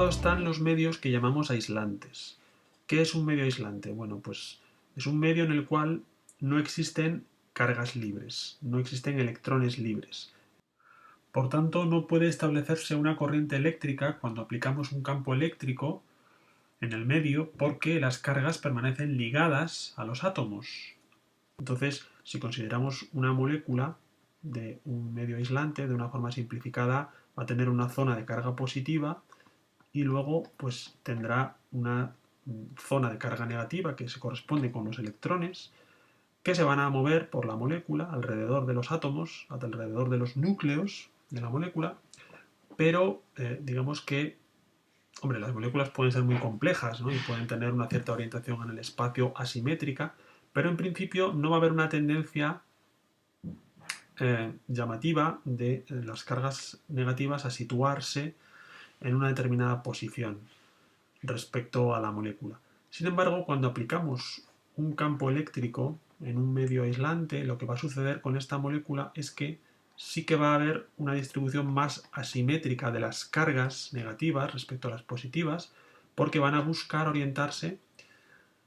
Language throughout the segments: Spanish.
lado están los medios que llamamos aislantes. ¿Qué es un medio aislante? Bueno, pues es un medio en el cual no existen cargas libres, no existen electrones libres. Por tanto, no puede establecerse una corriente eléctrica cuando aplicamos un campo eléctrico en el medio porque las cargas permanecen ligadas a los átomos. Entonces, si consideramos una molécula de un medio aislante, de una forma simplificada, va a tener una zona de carga positiva y luego pues tendrá una zona de carga negativa que se corresponde con los electrones que se van a mover por la molécula alrededor de los átomos, alrededor de los núcleos de la molécula, pero digamos que, hombre, las moléculas pueden ser muy complejas, ¿no? Y pueden tener una cierta orientación en el espacio asimétrica, pero en principio no va a haber una tendencia llamativa de las cargas negativas a situarse en una determinada posición respecto a la molécula. Sin embargo, cuando aplicamos un campo eléctrico en un medio aislante, lo que va a suceder con esta molécula es que sí que va a haber una distribución más asimétrica de las cargas negativas respecto a las positivas, porque van a buscar orientarse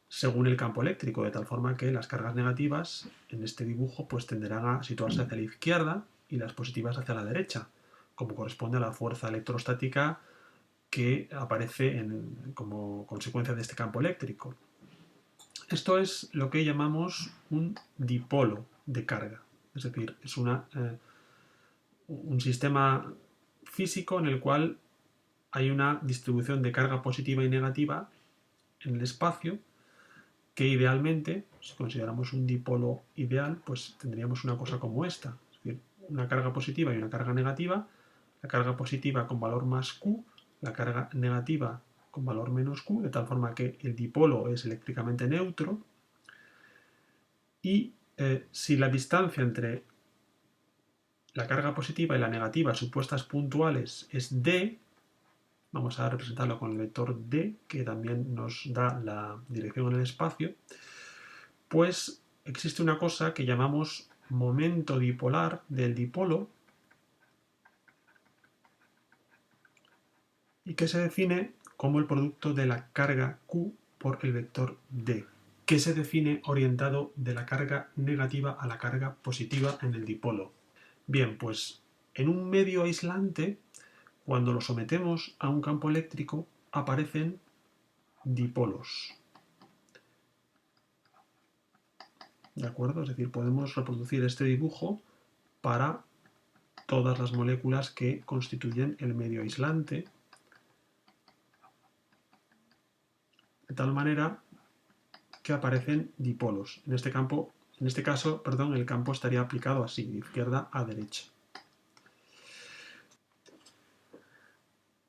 según el campo eléctrico, de tal forma que las cargas negativas en este dibujo pues tenderán a situarse hacia la izquierda y las positivas hacia la derecha, como corresponde a la fuerza electrostática que aparece como consecuencia de este campo eléctrico. Esto es lo que llamamos un dipolo de carga, es decir, es un sistema físico en el cual hay una distribución de carga positiva y negativa en el espacio que idealmente, si consideramos un dipolo ideal, pues tendríamos una cosa como esta, es decir, una carga positiva y una carga negativa, la carga positiva con valor más Q, la carga negativa con valor menos Q, de tal forma que el dipolo es eléctricamente neutro, y si la distancia entre la carga positiva y la negativa supuestas puntuales es D, vamos a representarlo con el vector D, que también nos da la dirección en el espacio, pues existe una cosa que llamamos momento dipolar del dipolo y que se define como el producto de la carga Q por el vector D, que se define orientado de la carga negativa a la carga positiva en el dipolo. Bien, pues en un medio aislante, cuando lo sometemos a un campo eléctrico, aparecen dipolos. ¿De acuerdo? Es decir, podemos reproducir este dibujo para todas las moléculas que constituyen el medio aislante, de tal manera que aparecen dipolos. En este caso, el campo estaría aplicado así, de izquierda a derecha.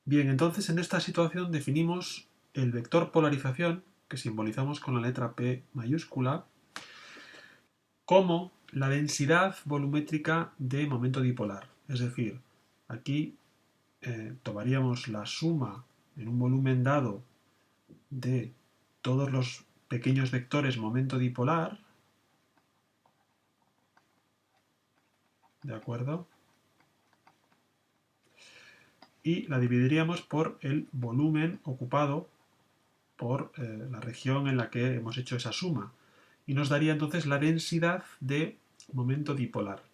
Bien, entonces en esta situación definimos el vector polarización, que simbolizamos con la letra P mayúscula, como la densidad volumétrica de momento dipolar. Es decir, aquí tomaríamos la suma en un volumen dado de todos los pequeños vectores momento dipolar, ¿de acuerdo? Y la dividiríamos por el volumen ocupado por la región en la que hemos hecho esa suma. Y nos daría entonces la densidad de momento dipolar.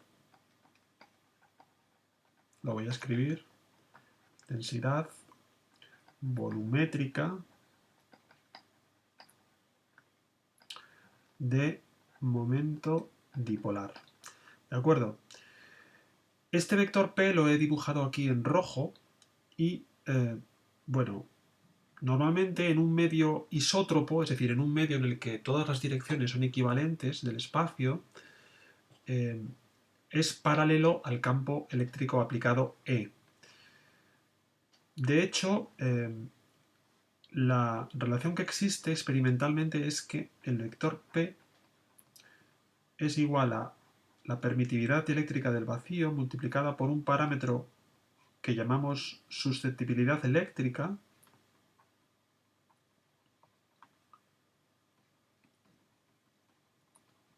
Lo voy a escribir. Densidad volumétrica de momento dipolar. ¿De acuerdo? Este vector P lo he dibujado aquí en rojo y, bueno, normalmente en un medio isótropo, es decir, en un medio en el que todas las direcciones son equivalentes del espacio, es paralelo al campo eléctrico aplicado E. De hecho, la relación que existe experimentalmente es que el vector P es igual a la permitividad eléctrica del vacío multiplicada por un parámetro que llamamos susceptibilidad eléctrica,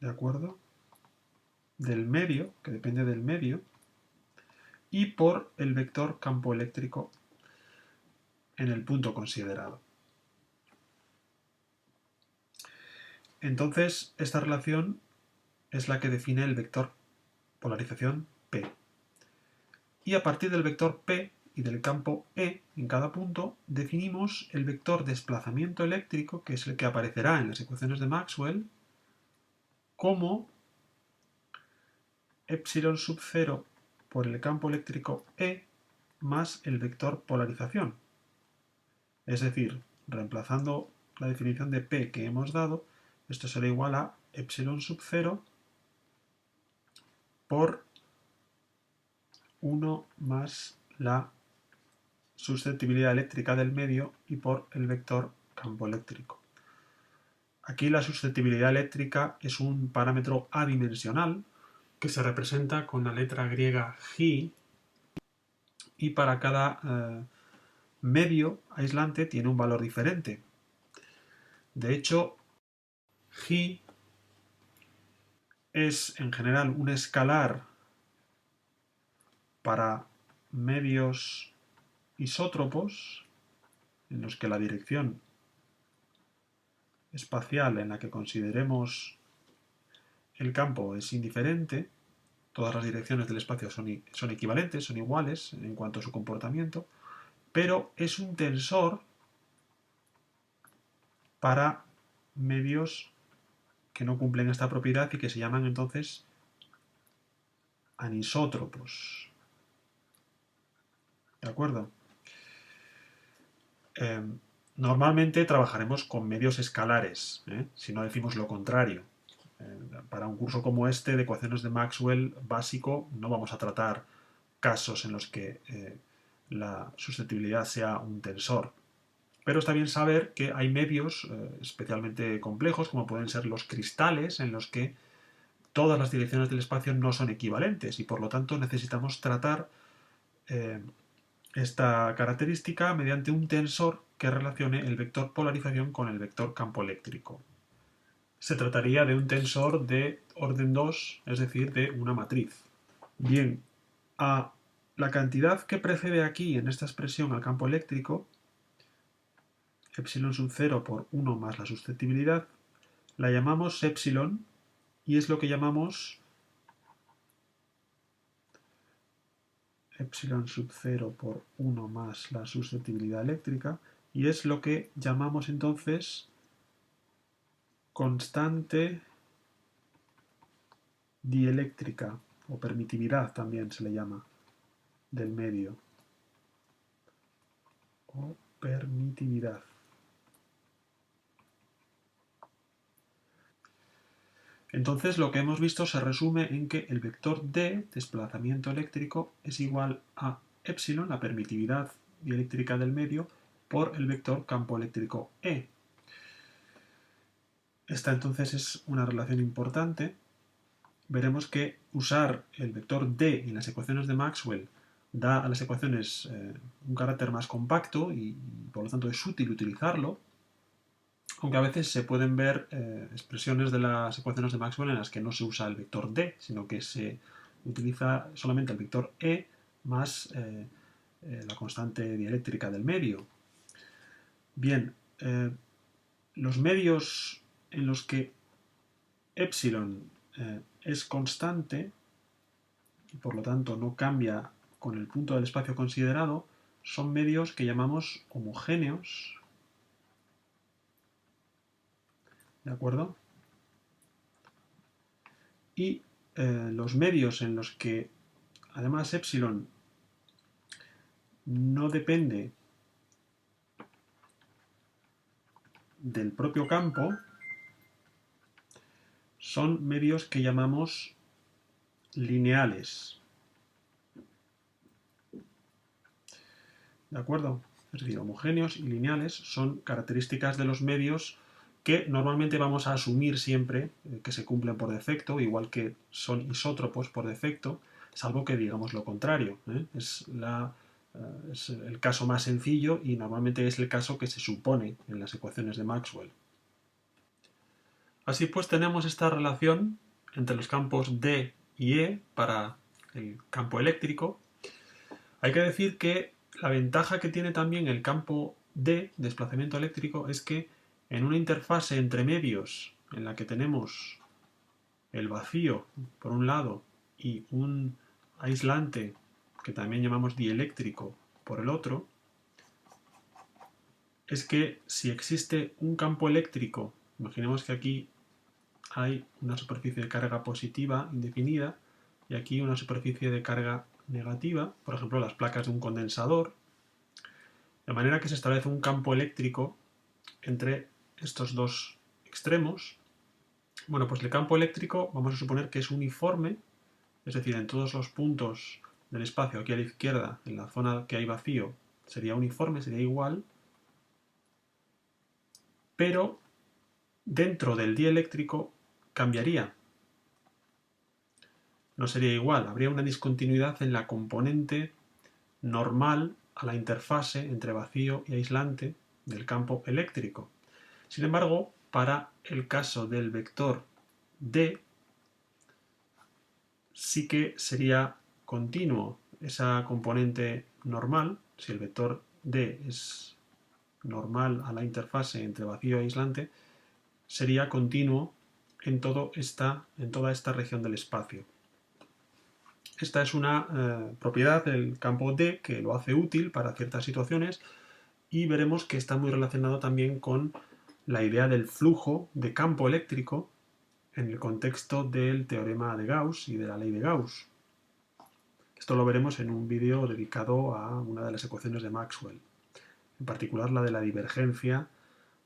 ¿de acuerdo? Del medio, que depende del medio, y por el vector campo eléctrico en el punto considerado. Entonces, esta relación es la que define el vector polarización P. Y a partir del vector P y del campo E en cada punto, definimos el vector desplazamiento eléctrico, que es el que aparecerá en las ecuaciones de Maxwell, como epsilon sub 0 por el campo eléctrico E más el vector polarización. Es decir, reemplazando la definición de P que hemos dado, esto será igual a epsilon sub 0 por 1 más la susceptibilidad eléctrica del medio y por el vector campo eléctrico. Aquí la susceptibilidad eléctrica es un parámetro adimensional que se representa con la letra griega G, y para cada medio aislante tiene un valor diferente. De hecho, G es en general un escalar para medios isótropos en los que la dirección espacial en la que consideremos el campo es indiferente. Todas las direcciones del espacio son equivalentes, son iguales en cuanto a su comportamiento, pero es un tensor para medios que no cumplen esta propiedad y que se llaman entonces anisótropos. ¿De acuerdo? Normalmente trabajaremos con medios escalares, si no decimos lo contrario. Para un curso como este de ecuaciones de Maxwell básico no vamos a tratar casos en los que la susceptibilidad sea un tensor. Pero está bien saber que hay medios especialmente complejos, como pueden ser los cristales, en los que todas las direcciones del espacio no son equivalentes y por lo tanto necesitamos tratar esta característica mediante un tensor que relacione el vector polarización con el vector campo eléctrico. Se trataría de un tensor de orden 2, es decir, de una matriz. Bien, a la cantidad que precede aquí en esta expresión al campo eléctrico, epsilon sub 0 por 1 más la susceptibilidad, la llamamos epsilon y es lo que llamamos epsilon sub 0 por 1 más la susceptibilidad eléctrica, y es lo que llamamos entonces constante dieléctrica, o permitividad también se le llama, del medio, o permitividad. Entonces lo que hemos visto se resume en que el vector D, desplazamiento eléctrico, es igual a epsilon, la permitividad dieléctrica del medio, por el vector campo eléctrico E. Esta entonces es una relación importante. Veremos que usar el vector D en las ecuaciones de Maxwell da a las ecuaciones un carácter más compacto y por lo tanto es útil utilizarlo, aunque a veces se pueden ver expresiones de las ecuaciones de Maxwell en las que no se usa el vector D, sino que se utiliza solamente el vector E más la constante dieléctrica del medio. Bien, los medios en los que epsilon es constante y por lo tanto no cambia con el punto del espacio considerado son medios que llamamos homogéneos. ¿De acuerdo? Y los medios en los que además epsilon no depende del propio campo son medios que llamamos lineales. ¿De acuerdo? Es decir, homogéneos y lineales son características de los medios que normalmente vamos a asumir siempre que se cumplen por defecto, igual que son isótropos por defecto, salvo que digamos lo contrario. Es el caso más sencillo y normalmente es el caso que se supone en las ecuaciones de Maxwell. Así pues tenemos esta relación entre los campos D y E para el campo eléctrico. Hay que decir que la ventaja que tiene también el campo D, desplazamiento eléctrico, es que en una interfase entre medios en la que tenemos el vacío por un lado y un aislante que también llamamos dieléctrico por el otro, es que si existe un campo eléctrico, imaginemos que aquí hay una superficie de carga positiva indefinida y aquí una superficie de carga negativa, por ejemplo las placas de un condensador, de manera que se establece un campo eléctrico entre estos dos extremos. Bueno, pues el campo eléctrico vamos a suponer que es uniforme, es decir, en todos los puntos del espacio aquí a la izquierda, en la zona que hay vacío, sería uniforme, sería igual, pero dentro del dieléctrico cambiaría. No sería igual, habría una discontinuidad en la componente normal a la interfase entre vacío y aislante del campo eléctrico. Sin embargo, para el caso del vector D, sí que sería continuo esa componente normal, si el vector D es normal a la interfase entre vacío e aislante, sería continuo en toda esta región del espacio. Esta es una propiedad del campo D que lo hace útil para ciertas situaciones y veremos que está muy relacionado también con la idea del flujo de campo eléctrico en el contexto del teorema de Gauss y de la ley de Gauss. Esto lo veremos en un vídeo dedicado a una de las ecuaciones de Maxwell, en particular la de la divergencia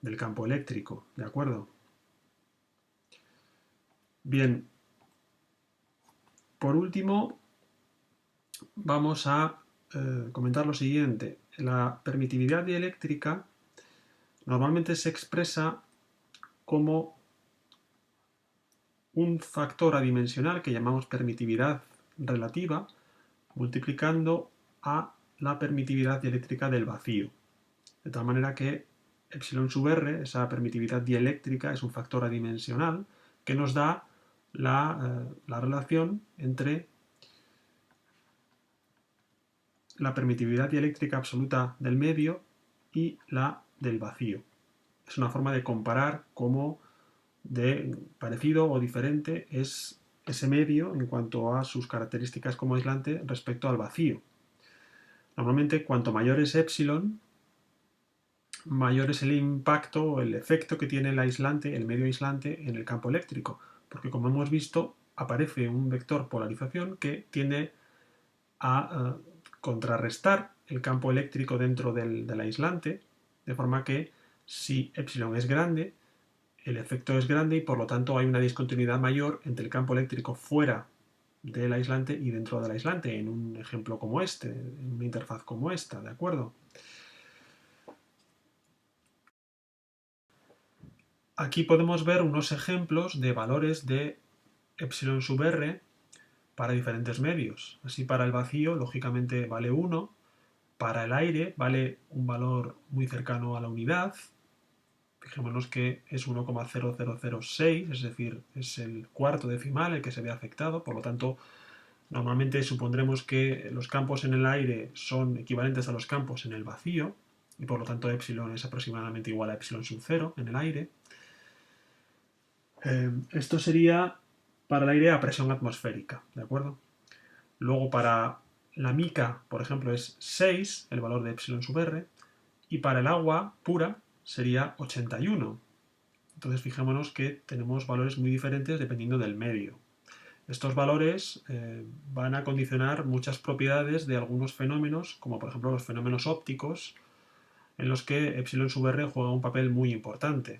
del campo eléctrico, ¿de acuerdo? Bien, por último, vamos a comentar lo siguiente. La permitividad dieléctrica normalmente se expresa como un factor adimensional que llamamos permitividad relativa, multiplicando a la permitividad dieléctrica del vacío. De tal manera que epsilon sub r, esa permitividad dieléctrica, es un factor adimensional que nos da la relación entre la permitividad dieléctrica absoluta del medio y la del vacío. Es una forma de comparar cómo de parecido o diferente es ese medio en cuanto a sus características como aislante respecto al vacío. Normalmente, cuanto mayor es epsilon, mayor es el impacto o el efecto que tiene el aislante, el medio aislante, en el campo eléctrico, porque como hemos visto, aparece un vector polarización que tiende a contrarrestar el campo eléctrico dentro del aislante, de forma que si epsilon es grande, el efecto es grande y por lo tanto hay una discontinuidad mayor entre el campo eléctrico fuera del aislante y dentro del aislante, en un ejemplo como este, en una interfaz como esta, ¿de acuerdo? Aquí podemos ver unos ejemplos de valores de epsilon sub r para diferentes medios. Así, para el vacío, lógicamente, vale 1, para el aire vale un valor muy cercano a la unidad. Fijémonos que es 1,0006, es decir, es el cuarto decimal el que se ve afectado, por lo tanto, normalmente supondremos que los campos en el aire son equivalentes a los campos en el vacío, y por lo tanto epsilon es aproximadamente igual a epsilon sub 0 en el aire. Esto sería para el aire a presión atmosférica, ¿de acuerdo? Luego para la mica, por ejemplo, es 6, el valor de epsilon sub r, y para el agua pura sería 81. Entonces fijémonos que tenemos valores muy diferentes dependiendo del medio. Estos valores van a condicionar muchas propiedades de algunos fenómenos, como por ejemplo los fenómenos ópticos, en los que epsilon sub r juega un papel muy importante.